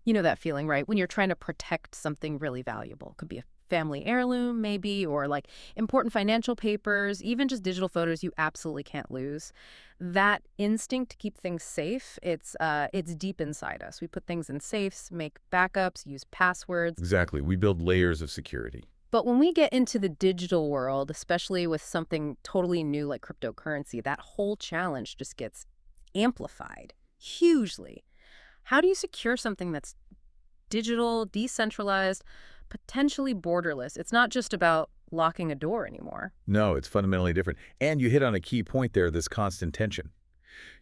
You know that feeling, right? When you're trying to protect something really valuable. Could be a family heirloom, maybe, or like important financial papers, even just digital photos you absolutely can't lose. That instinct to keep things safe, it's deep inside us. We put things in safes, make backups, use passwords. Exactly. We build layers of security. But when we get into the digital world, especially with something totally new like cryptocurrency, that whole challenge just gets amplified hugely. How do you secure something that's digital, decentralized, potentially borderless? It's not just about locking a door anymore. No, it's fundamentally different. And you hit on a key point there, this constant tension.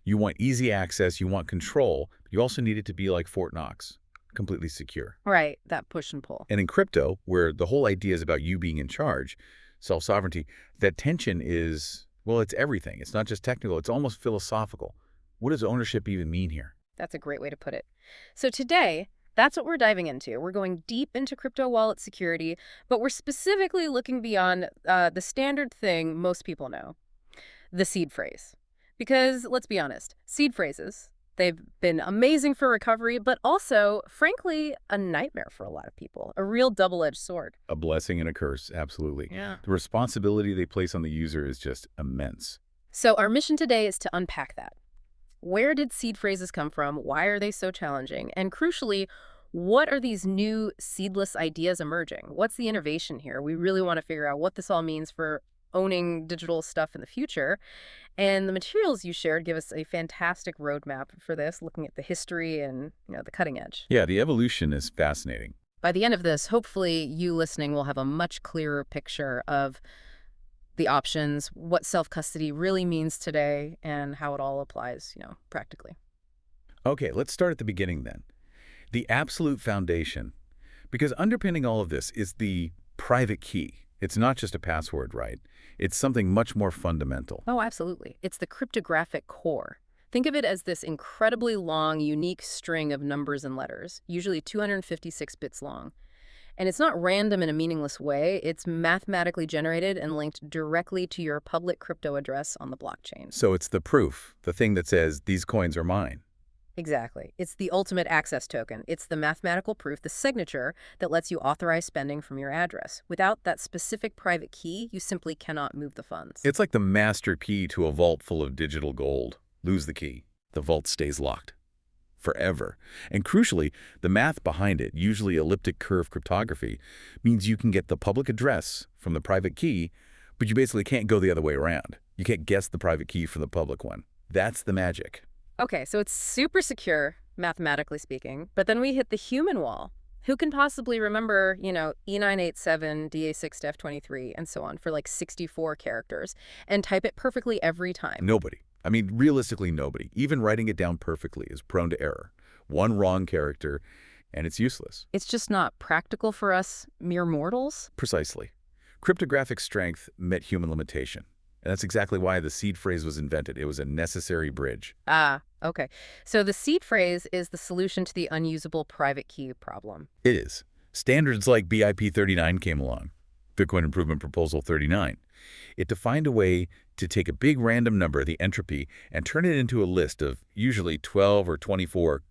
You want easy access, you want control, but you also need it to be like Fort Knox, completely secure. Right, that push and pull. And in crypto, where the whole idea is about you being in charge, self-sovereignty, that tension is, well, it's everything. It's not just technical, it's almost philosophical. What does ownership even mean here? That's a great way to put it. So today, that's what we're diving into. We're going deep into crypto wallet security, but we're specifically looking beyond the standard thing most people know, the seed phrase. Because let's be honest, seed phrases, they've been amazing for recovery, but also, frankly, a nightmare for a lot of people, a real double-edged sword. A blessing and a curse, absolutely. Yeah. The responsibility they place on the user is just immense. So our mission today is to unpack that. Where did seed phrases come from? Why are they so challenging? And crucially, what are these new seedless ideas emerging? What's the innovation here? We really want to figure out what this all means for owning digital stuff in the future. And the materials you shared give us a fantastic roadmap for this, looking at the history and, the cutting edge. Yeah, the evolution is fascinating. By the end of this, hopefully you listening will have a much clearer picture of the options, what self-custody really means today, and how it all applies, practically. Okay, let's start at the beginning then. The absolute foundation, because underpinning all of this is the private key. It's not just a password, right? It's something much more fundamental. Oh, absolutely. It's the cryptographic core. Think of it as this incredibly long, unique string of numbers and letters, usually 256 bits long. And it's not random in a meaningless way. It's mathematically generated and linked directly to your public crypto address on the blockchain. So it's the proof, the thing that says, these coins are mine. Exactly. It's the ultimate access token. It's the mathematical proof, the signature, that lets you authorize spending from your address. Without that specific private key, you simply cannot move the funds. It's like the master key to a vault full of digital gold. Lose the key, the vault stays locked forever. And crucially, the math behind it, usually elliptic curve cryptography, means you can get the public address from the private key, but you basically can't go the other way around. You can't guess the private key from the public one. That's the magic. Okay, so it's super secure, mathematically speaking, but then we hit the human wall. Who can possibly remember, E987, DA6 to F23, and so on for like 64 characters and type it perfectly every time? Nobody. I mean, realistically, nobody. Even writing it down perfectly is prone to error. One wrong character, and it's useless. It's just not practical for us mere mortals? Precisely. Cryptographic strength met human limitation. And that's exactly why the seed phrase was invented. It was a necessary bridge. Ah, okay. So the seed phrase is the solution to the unusable private key problem. It is. Standards like BIP 39 came along, Bitcoin Improvement Proposal 39. It defined a way to take a big random number, the entropy, and turn it into a list of usually 12 or 24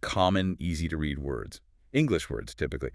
common, easy-to-read words. English words, typically.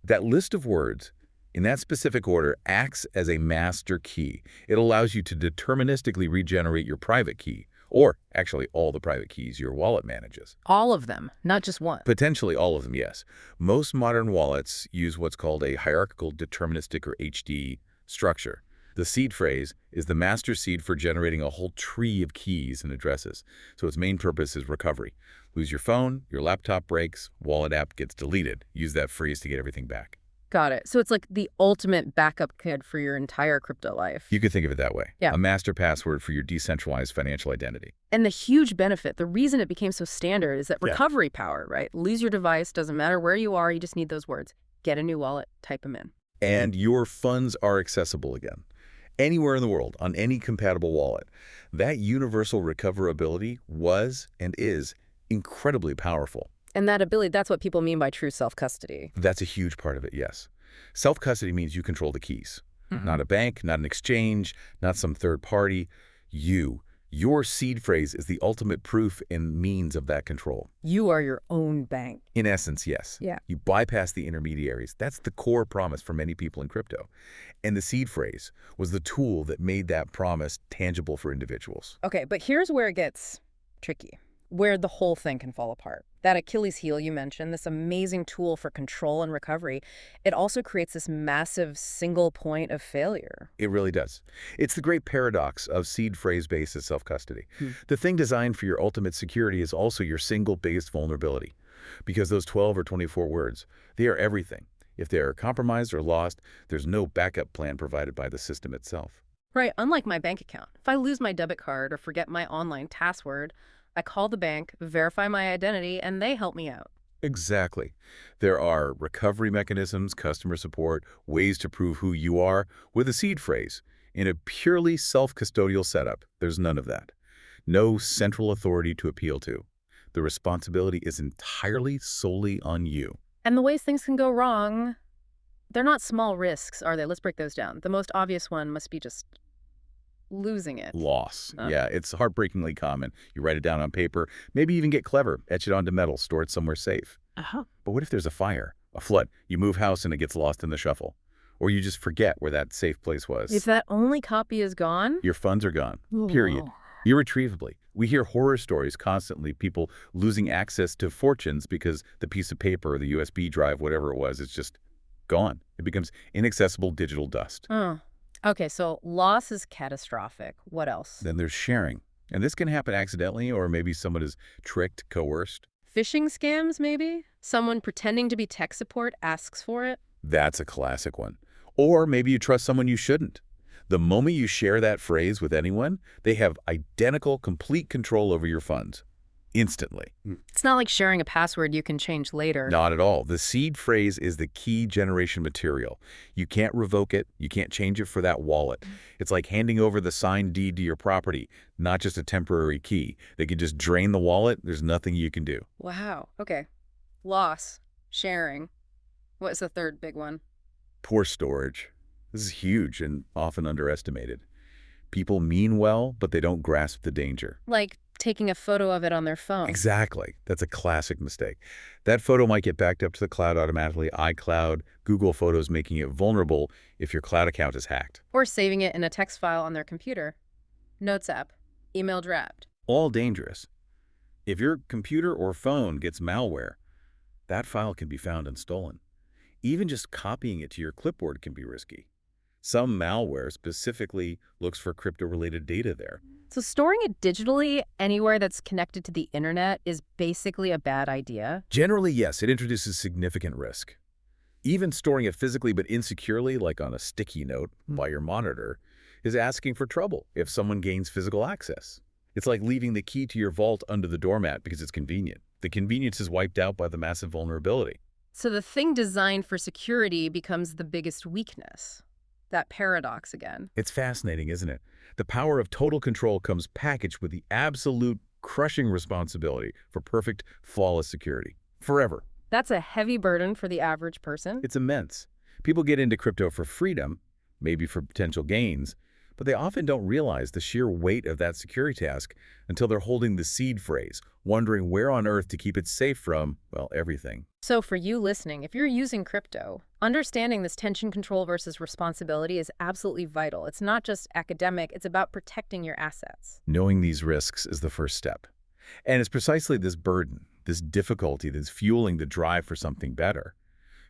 That list of words, in that specific order, acts as a master key. It allows you to deterministically regenerate your private key, or actually all the private keys your wallet manages. All of them, not just one. Potentially all of them, yes. Most modern wallets use what's called a hierarchical deterministic, or HD, structure. The seed phrase is the master seed for generating a whole tree of keys and addresses. So its main purpose is recovery. Lose your phone, your laptop breaks, wallet app gets deleted. Use that phrase to get everything back. Got it. So it's like the ultimate backup kit for your entire crypto life. You could think of it that way. Yeah. A master password for your decentralized financial identity. And the huge benefit, the reason it became so standard is that recovery power, right? Lose your device, doesn't matter where you are, you just need those words. Get a new wallet, type them in. And your funds are accessible again. Anywhere in the world, on any compatible wallet. That universal recoverability was and is incredibly powerful. And that ability, that's what people mean by true self-custody. That's a huge part of it, yes. Self-custody means you control the keys. Not a bank, not an exchange, not some third party. You Your seed phrase is the ultimate proof and means of that control. You are your own bank. In essence, yes. Yeah. You bypass the intermediaries. That's the core promise for many people in crypto. And the seed phrase was the tool that made that promise tangible for individuals. Okay, but here's where it gets tricky, where the whole thing can fall apart. That Achilles heel you mentioned, this amazing tool for control and recovery, it also creates this massive single point of failure. It really does. It's the great paradox of seed phrase-based self-custody. The thing designed for your ultimate security is also your single biggest vulnerability. Because those 12 or 24 words, they are everything. If they are compromised or lost, there's no backup plan provided by the system itself. Right, unlike my bank account. If I lose my debit card or forget my online password, I call the bank, verify my identity, and they help me out. Exactly. There are recovery mechanisms, customer support, ways to prove who you are with a seed phrase. In a purely self-custodial setup, there's none of that. No central authority to appeal to. The responsibility is entirely solely on you. And the ways things can go wrong, they're not small risks, are they? Let's break those down. The most obvious one must be just losing it. Loss. Yeah, it's heartbreakingly common. You write it down on paper, maybe even get clever, etch it onto metal, store it somewhere safe. But what if there's a fire, a flood, you move house and it gets lost in the shuffle? Or you just forget where that safe place was. If that only copy is gone? Your funds are gone, period. Irretrievably. We hear horror stories constantly, people losing access to fortunes because the piece of paper or the USB drive, whatever it was, is just gone. It becomes inaccessible digital dust. Oh. Okay, so loss is catastrophic. What else? Then there's sharing. And this can happen accidentally, or maybe someone is tricked, coerced. Phishing scams, maybe? Someone pretending to be tech support asks for it? That's a classic one. Or maybe you trust someone you shouldn't. The moment you share that phrase with anyone, they have identical, complete control over your funds. Instantly. It's not like sharing a password you can change later. Not at all. The seed phrase is the key generation material. You can't revoke it. You can't change it for that wallet. It's like handing over the signed deed to your property, not just a temporary key. They can just drain the wallet. There's nothing you can do. Wow. Okay. Loss. Sharing. What's the third big one? Poor storage. This is huge and often underestimated. People mean well, but they don't grasp the danger. Like taking a photo of it on their phone. Exactly. That's a classic mistake. That photo might get backed up to the cloud automatically, iCloud, Google Photos, making it vulnerable if your cloud account is hacked. Or saving it in a text file on their computer. Notes app. Email draft. All dangerous. If your computer or phone gets malware, that file can be found and stolen. Even just copying it to your clipboard can be risky. Some malware specifically looks for crypto-related data there. So storing it digitally anywhere that's connected to the internet is basically a bad idea? Generally, yes, it introduces significant risk. Even storing it physically but insecurely, like on a sticky note by your monitor, is asking for trouble if someone gains physical access. It's like leaving the key to your vault under the doormat because it's convenient. The convenience is wiped out by the massive vulnerability. So the thing designed for security becomes the biggest weakness. That paradox again. It's fascinating, isn't it? The power of total control comes packaged with the absolute crushing responsibility for perfect, flawless security. Forever. That's a heavy burden for the average person. It's immense. People get into crypto for freedom, maybe for potential gains, but they often don't realize the sheer weight of that security task until they're holding the seed phrase, wondering where on earth to keep it safe from, well, everything. So for you listening, if you're using crypto, understanding this tension control versus responsibility is absolutely vital. It's not just academic, it's about protecting your assets. Knowing these risks is the first step. And it's precisely this burden, this difficulty that's fueling the drive for something better.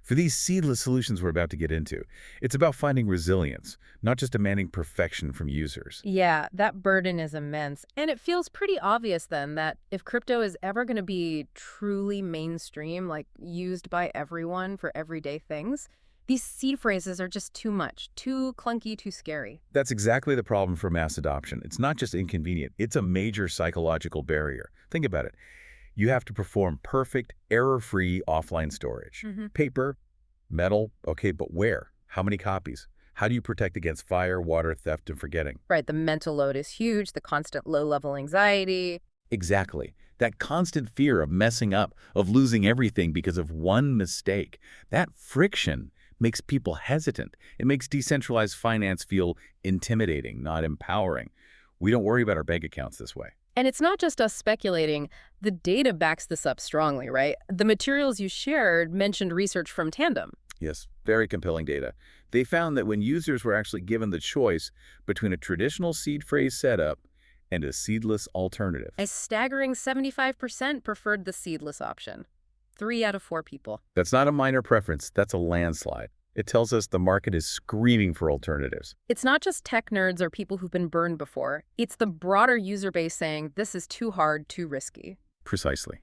For these seedless solutions we're about to get into, it's about finding resilience, not just demanding perfection from users. Yeah, that burden is immense. And it feels pretty obvious then that if crypto is ever going to be truly mainstream, like used by everyone for everyday things, these seed phrases are just too much, too clunky, too scary. That's exactly the problem for mass adoption. It's not just inconvenient, it's a major psychological barrier. Think about it. You have to perform perfect, error-free offline storage. Paper, metal, okay, but where? How many copies? How do you protect against fire, water, theft, and forgetting? Right, the mental load is huge, the constant low-level anxiety. Exactly. That constant fear of messing up, of losing everything because of one mistake. That friction makes people hesitant. It makes decentralized finance feel intimidating, not empowering. We don't worry about our bank accounts this way. And it's not just us speculating. The data backs this up strongly, right? The materials you shared mentioned research from Tandem. Yes, very compelling data. They found that when users were actually given the choice between a traditional seed phrase setup and a seedless alternative. A staggering 75% preferred the seedless option. 3 out of 4 people. That's not a minor preference, that's a landslide. It tells us the market is screaming for alternatives. It's not just tech nerds or people who've been burned before. It's the broader user base saying, this is too hard, too risky. Precisely.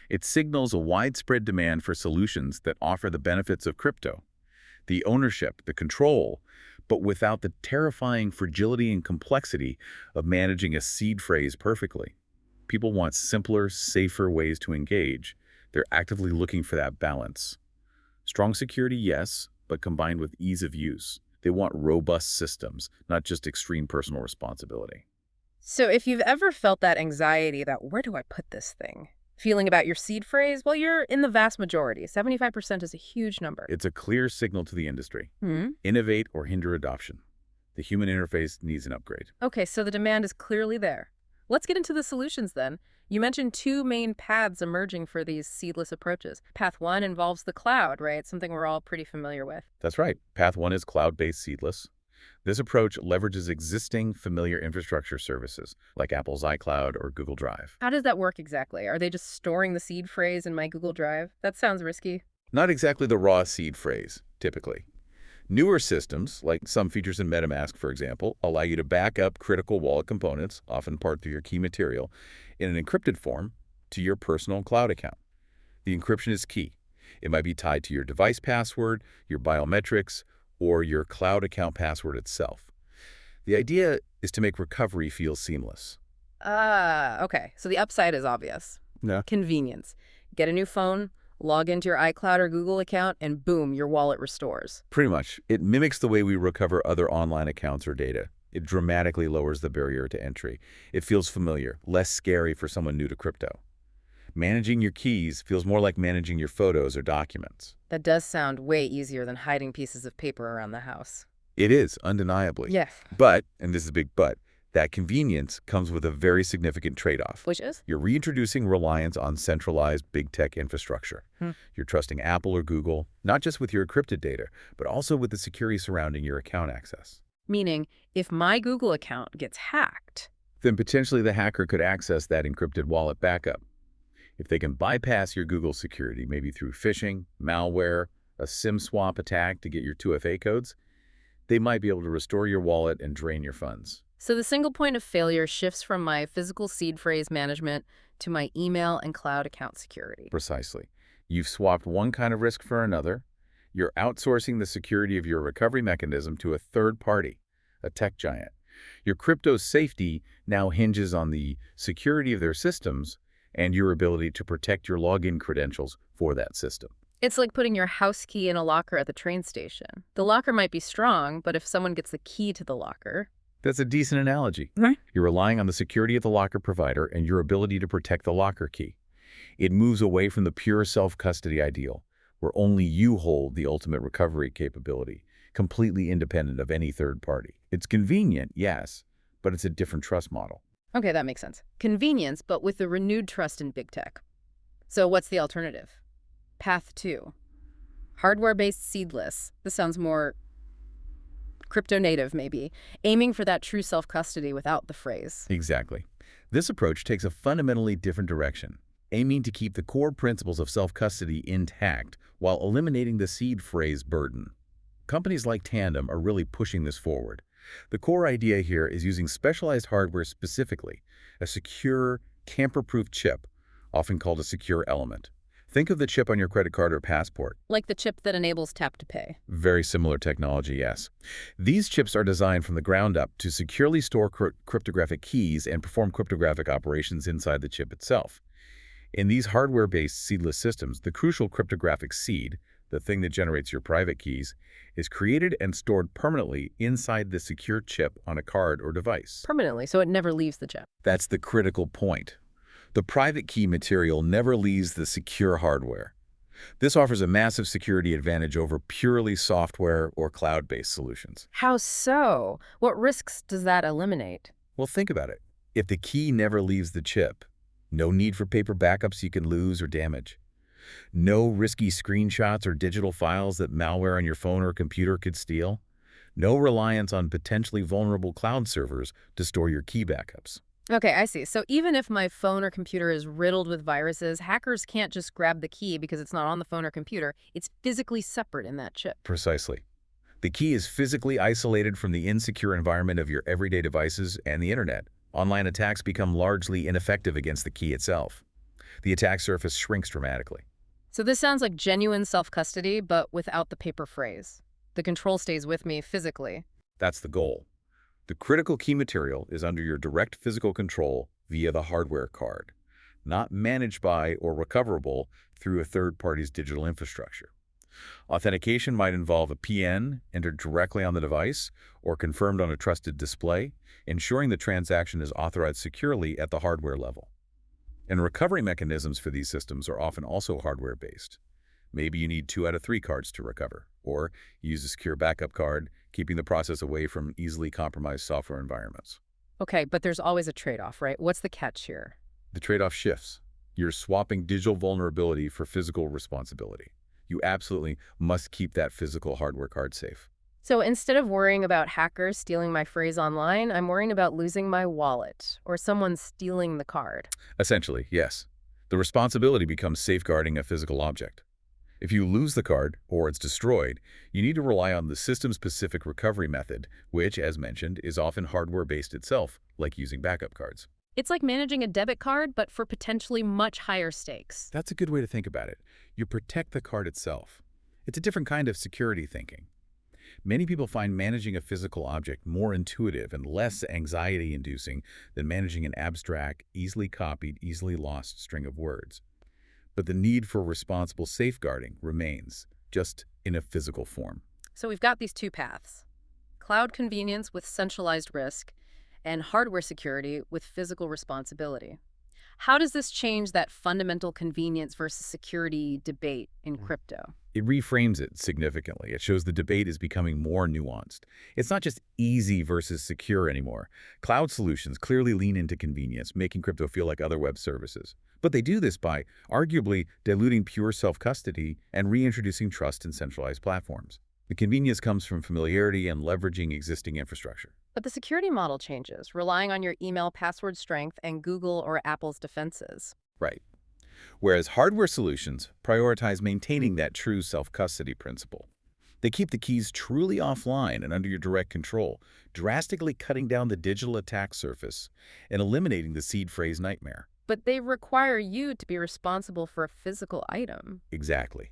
It signals a widespread demand for solutions that offer the benefits of crypto, the ownership, the control, but without the terrifying fragility and complexity of managing a seed phrase perfectly. People want simpler, safer ways to engage. They're actively looking for that balance. Strong security, yes, but combined with ease of use. They want robust systems, not just extreme personal responsibility. So if you've ever felt that anxiety that where do I put this thing? Feeling about your seed phrase, well, you're in the vast majority. 75% is a huge number. It's a clear signal to the industry. Hmm? Innovate or hinder adoption. The human interface needs an upgrade. Okay, so the demand is clearly there. Let's get into the solutions then. You mentioned 2 main paths emerging for these seedless approaches. Path 1 involves the cloud, right? Something we're all pretty familiar with. That's right. Path 1 is cloud-based seedless. This approach leverages existing familiar infrastructure services like Apple's iCloud or Google Drive. How does that work exactly? Are they just storing the seed phrase in my Google Drive? That sounds risky. Not exactly the raw seed phrase, typically. Newer systems, like some features in MetaMask, for example, allow you to back up critical wallet components, often part of your key material, in an encrypted form to your personal cloud account. The encryption is key. It might be tied to your device password, your biometrics, or your cloud account password itself. The idea is to make recovery feel seamless. Okay. So the upside is obvious. Yeah. Convenience. Get a new phone, log into your iCloud or Google account, and boom, your wallet restores. Pretty much. It mimics the way we recover other online accounts or data. It dramatically lowers the barrier to entry. It feels familiar, less scary for someone new to crypto. Managing your keys feels more like managing your photos or documents. That does sound way easier than hiding pieces of paper around the house. It is, undeniably. Yeah. But, and this is a big but, that convenience comes with a very significant trade-off. Which is? You're reintroducing reliance on centralized big tech infrastructure. Hmm. You're trusting Apple or Google, not just with your encrypted data, but also with the security surrounding your account access. Meaning, if my Google account gets hacked, Then potentially the hacker could access that encrypted wallet backup. If they can bypass your Google security, maybe through phishing, malware, a SIM swap attack to get your 2FA codes, they might be able to restore your wallet and drain your funds. so the single point of failure shifts from my physical seed phrase management to my email and cloud account security. Precisely. You've swapped one kind of risk for another. You're outsourcing the security of your recovery mechanism to a third party, a tech giant. Your crypto safety now hinges on the security of their systems and your ability to protect your login credentials for that system. It's like putting your house key in a locker at the train station. The locker might be strong, but if someone gets the key to the locker... That's a decent analogy. Right. You're relying on the security of the locker provider and your ability to protect the locker key. It moves away from the pure self-custody ideal, where only you hold the ultimate recovery capability, completely independent of any third party. It's convenient, yes, but it's a different trust model. Okay, that makes sense. Convenience, but with a renewed trust in big tech. So what's the alternative? Path 2. Hardware-based seedless. This sounds more crypto-native, maybe, aiming for that true self-custody without the phrase. Exactly. This approach takes a fundamentally different direction, aiming to keep the core principles of self-custody intact while eliminating the seed phrase burden. Companies like Tandem are really pushing this forward. The core idea here is using specialized hardware specifically, a secure, tamper-proof chip, often called a secure element. Think of the chip on your credit card or passport. Like the chip that enables tap to pay. Very similar technology, yes. These chips are designed from the ground up to securely store cryptographic keys and perform cryptographic operations inside the chip itself. In these hardware-based seedless systems, the crucial cryptographic seed, the thing that generates your private keys, is created and stored permanently inside the secure chip on a card or device. Permanently, so it never leaves the chip. That's the critical point. The private key material never leaves the secure hardware. This offers a massive security advantage over purely software or cloud-based solutions. How so? What risks does that eliminate? Well, think about it. If the key never leaves the chip, no need for paper backups you can lose or damage. No risky screenshots or digital files that malware on your phone or computer could steal. No reliance on potentially vulnerable cloud servers to store your key backups. Okay, I see. So even if my phone or computer is riddled with viruses, hackers can't just grab the key because it's not on the phone or computer. It's physically separate in that chip. Precisely. The key is physically isolated from the insecure environment of your everyday devices and the internet. Online attacks become largely ineffective against the key itself. The attack surface shrinks dramatically. So this sounds like genuine self-custody, but without the paper phrase. The control stays with me physically. That's the goal. The critical key material is under your direct physical control via the hardware card, not managed by or recoverable through a third party's digital infrastructure. Authentication might involve a PN entered directly on the device or confirmed on a trusted display, ensuring the transaction is authorized securely at the hardware level. And recovery mechanisms for these systems are often also hardware-based. Maybe you need 2 out of 3 cards to recover, or use a secure backup card, keeping the process away from easily compromised software environments. Okay, but there's always a trade-off, right? What's the catch here? The trade-off shifts. You're swapping digital vulnerability for physical responsibility. You absolutely must keep that physical hardware card safe. So instead of worrying about hackers stealing my phrase online, I'm worrying about losing my wallet or someone stealing the card. Essentially, yes. The responsibility becomes safeguarding a physical object. If you lose the card, or it's destroyed, you need to rely on the system-specific recovery method, which, as mentioned, is often hardware-based itself, like using backup cards. It's like managing a debit card, but for potentially much higher stakes. That's a good way to think about it. You protect the card itself. It's a different kind of security thinking. Many people find managing a physical object more intuitive and less anxiety-inducing than managing an abstract, easily copied, easily lost string of words. But the need for responsible safeguarding remains, just in a physical form. So we've got these two paths: cloud convenience with centralized risk and hardware security with physical responsibility. How does this change that fundamental convenience versus security debate in crypto? It reframes it significantly. It shows the debate is becoming more nuanced. It's not just easy versus secure anymore. Cloud solutions clearly lean into convenience, making crypto feel like other web services. But they do this by arguably diluting pure self-custody and reintroducing trust in centralized platforms. The convenience comes from familiarity and leveraging existing infrastructure. But the security model changes, relying on your email password strength and Google or Apple's defenses. Right. Whereas hardware solutions prioritize maintaining that true self-custody principle. They keep the keys truly offline and under your direct control, drastically cutting down the digital attack surface and eliminating the seed phrase nightmare. But they require you to be responsible for a physical item. Exactly.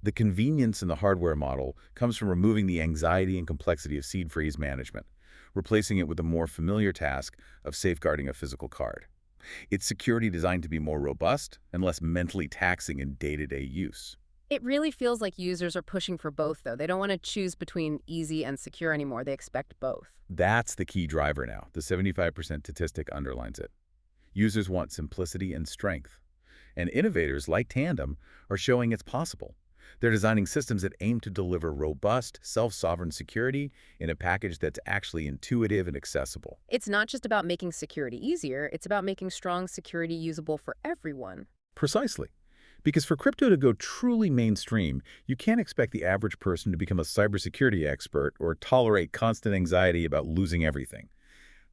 The convenience in the hardware model comes from removing the anxiety and complexity of seed phrase management, replacing it with the more familiar task of safeguarding a physical card. It's security designed to be more robust and less mentally taxing in day-to-day use. It really feels like users are pushing for both, though. They don't want to choose between easy and secure anymore. They expect both. That's the key driver now. The 75% statistic underlines it. Users want simplicity and strength. And innovators like Tandem are showing it's possible. They're designing systems that aim to deliver robust, self-sovereign security in a package that's actually intuitive and accessible. It's not just about making security easier, it's about making strong security usable for everyone. Precisely. Because for crypto to go truly mainstream, you can't expect the average person to become a cybersecurity expert or tolerate constant anxiety about losing everything.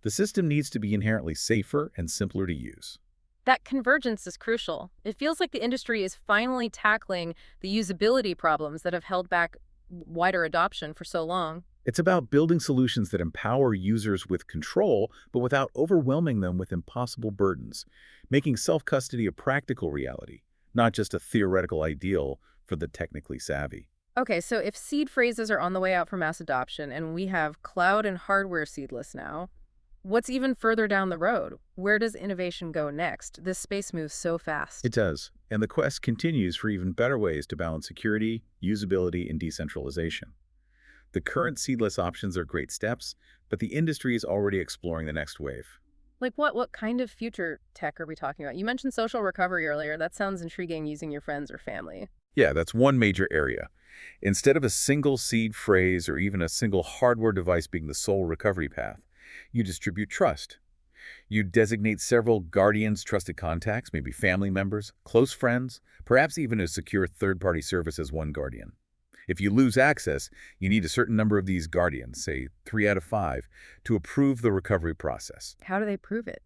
The system needs to be inherently safer and simpler to use. That convergence is crucial. It feels like the industry is finally tackling the usability problems that have held back wider adoption for so long. It's about building solutions that empower users with control, but without overwhelming them with impossible burdens, making self-custody a practical reality, not just a theoretical ideal for the technically savvy. Okay, so if seed phrases are on the way out for mass adoption and we have cloud and hardware seedless now, what's even further down the road? Where does innovation go next? This space moves so fast. It does, and the quest continues for even better ways to balance security, usability, and decentralization. The current seedless options are great steps, but the industry is already exploring the next wave. Like what kind of future tech are we talking about? You mentioned social recovery earlier. That sounds intriguing, using your friends or family. Yeah, that's one major area. Instead of a single seed phrase or even a single hardware device being the sole recovery path, you distribute trust, You designate several guardians, trusted contacts, maybe family members, close friends, perhaps even a secure third-party service as one guardian. If you lose access, you need a certain number of these guardians, say 3 out of 5, to approve the recovery process. How do they prove it?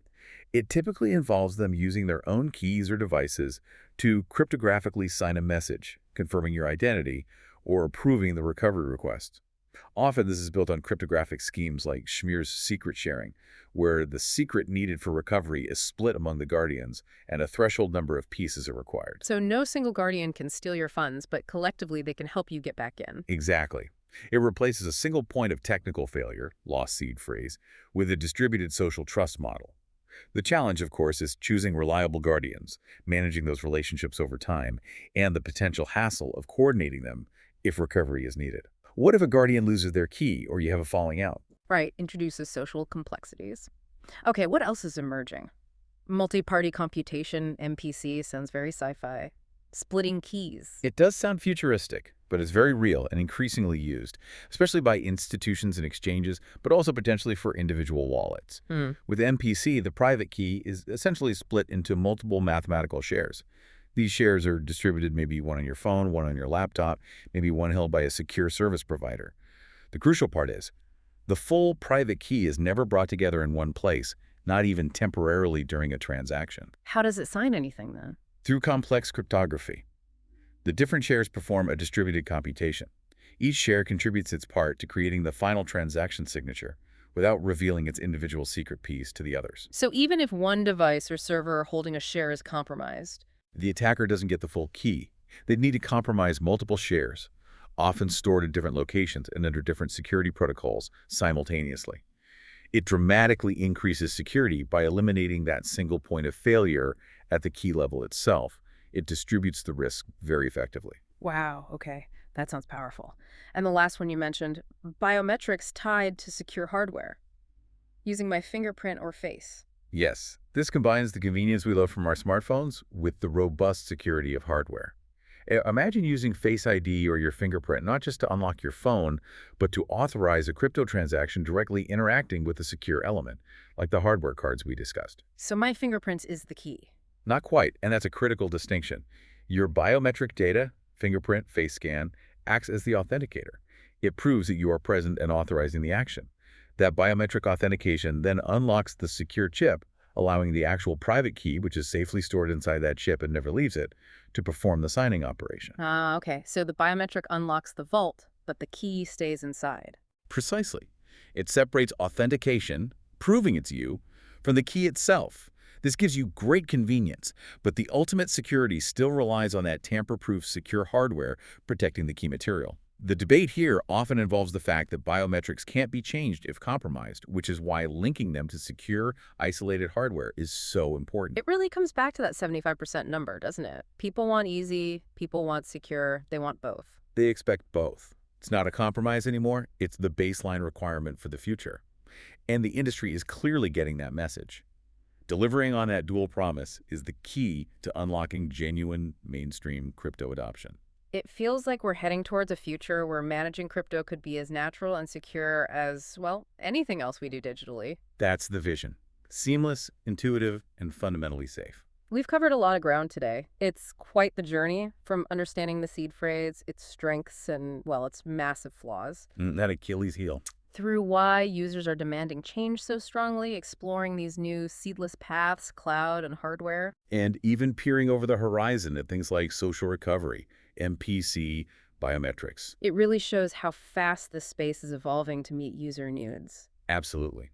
It typically involves them using their own keys or devices to cryptographically sign a message, confirming your identity or approving the recovery request. Often this is built on cryptographic schemes like Schmear's secret sharing, where the secret needed for recovery is split among the guardians and a threshold number of pieces are required. So no single guardian can steal your funds, but collectively they can help you get back in. Exactly. It replaces a single point of technical failure, lost seed phrase, with a distributed social trust model. The challenge, of course, is choosing reliable guardians, managing those relationships over time, and the potential hassle of coordinating them if recovery is needed. What if a guardian loses their key or you have a falling out? Right, introduces social complexities. Okay, what else is emerging? Multi-party computation, MPC, sounds very sci-fi. Splitting keys. It does sound futuristic, but it's very real and increasingly used, especially by institutions and exchanges, but also potentially for individual wallets. Hmm. With MPC, the private key is essentially split into multiple mathematical shares. These shares are distributed, maybe one on your phone, one on your laptop, maybe one held by a secure service provider. The crucial part is, the full private key is never brought together in one place, not even temporarily during a transaction. How does it sign anything then? Through complex cryptography, the different shares perform a distributed computation. Each share contributes its part to creating the final transaction signature without revealing its individual secret piece to the others. So even if one device or server holding a share is compromised, The attacker doesn't get the full key. They'd need to compromise multiple shares, often stored in different locations and under different security protocols simultaneously. It dramatically increases security by eliminating that single point of failure at the key level itself. It distributes the risk very effectively. wow, okay, that sounds powerful. And the last one you mentioned, biometrics tied to secure hardware, using my fingerprint or face. Yes, this combines the convenience we love from our smartphones with the robust security of hardware. Imagine using Face ID or your fingerprint not just to unlock your phone, but to authorize a crypto transaction directly interacting with a secure element, like the hardware cards we discussed. So my fingerprint is the key. Not quite, and that's a critical distinction. Your biometric data, fingerprint, face scan, acts as the authenticator. It proves that you are present and authorizing the action. That biometric authentication then unlocks the secure chip, allowing the actual private key, which is safely stored inside that chip and never leaves it, to perform the signing operation. Ah, okay. So the biometric unlocks the vault, but the key stays inside. Precisely. It separates authentication, proving it's you, from the key itself. This gives you great convenience, but the ultimate security still relies on that tamper-proof secure hardware protecting the key material. The debate here often involves the fact that biometrics can't be changed if compromised, which is why linking them to secure, isolated hardware is so important. It really comes back to that 75% number, doesn't it? People want easy, people want secure, they want both. They expect both. It's not a compromise anymore, it's the baseline requirement for the future. And the industry is clearly getting that message. Delivering on that dual promise is the key to unlocking genuine mainstream crypto adoption. It feels like we're heading towards a future where managing crypto could be as natural and secure as, well, anything else we do digitally. That's the vision. Seamless, intuitive, and fundamentally safe. We've covered a lot of ground today. It's quite the journey from understanding the seed phrase, its strengths, and, well, its massive flaws, That Achilles heel. through why users are demanding change so strongly, exploring these new seedless paths, cloud and hardware. And even peering over the horizon at things like social recovery, MPC, biometrics. It really shows how fast this space is evolving to meet user needs. Absolutely.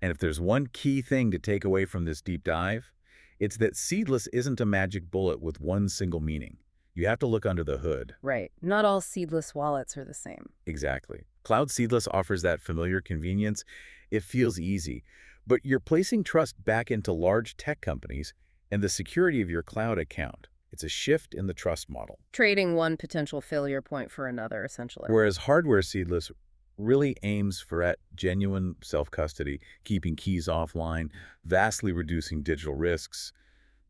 And if there's one key thing to take away from this deep dive, it's that Seedless isn't a magic bullet with one single meaning. You have to look under the hood. Right. Not all seedless wallets are the same. Exactly. Cloud Seedless offers that familiar convenience. It feels easy, but you're placing trust back into large tech companies and the security of your cloud account. It's a shift in the trust model. Trading one potential failure point for another, essentially. Whereas hardware Seedless really aims for at genuine self-custody, keeping keys offline, vastly reducing digital risks,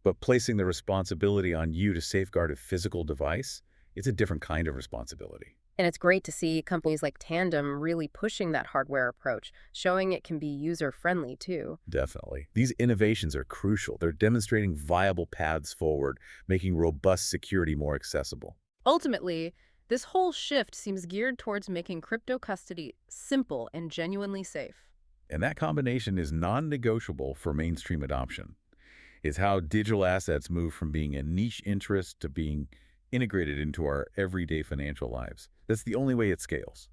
but placing the responsibility on you to safeguard a physical device, it's a different kind of responsibility. And it's great to see companies like Tandem really pushing that hardware approach, showing it can be user-friendly too. Definitely. These innovations are crucial. They're demonstrating viable paths forward, making robust security more accessible. Ultimately, this whole shift seems geared towards making crypto custody simple and genuinely safe. And that combination is non-negotiable for mainstream adoption. It's how digital assets move from being a niche interest to being integrated into our everyday financial lives. That's the only way it scales.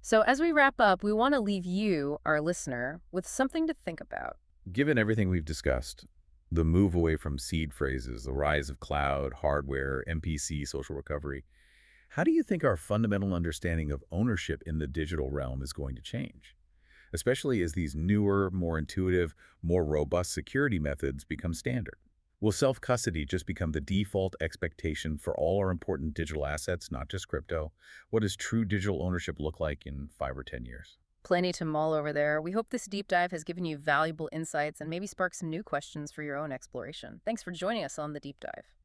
So as we wrap up, we want to leave you, our listener, with something to think about. Given everything we've discussed, the move away from seed phrases, the rise of cloud, hardware, MPC, social recovery, how do you think our fundamental understanding of ownership in the digital realm is going to change? Especially as these newer, more intuitive, more robust security methods become standard. Will self-custody just become the default expectation for all our important digital assets, not just crypto? What does true digital ownership look like in 5 or 10 years? Plenty to mull over there. We hope this deep dive has given you valuable insights and maybe sparked some new questions for your own exploration. Thanks for joining us on the deep dive.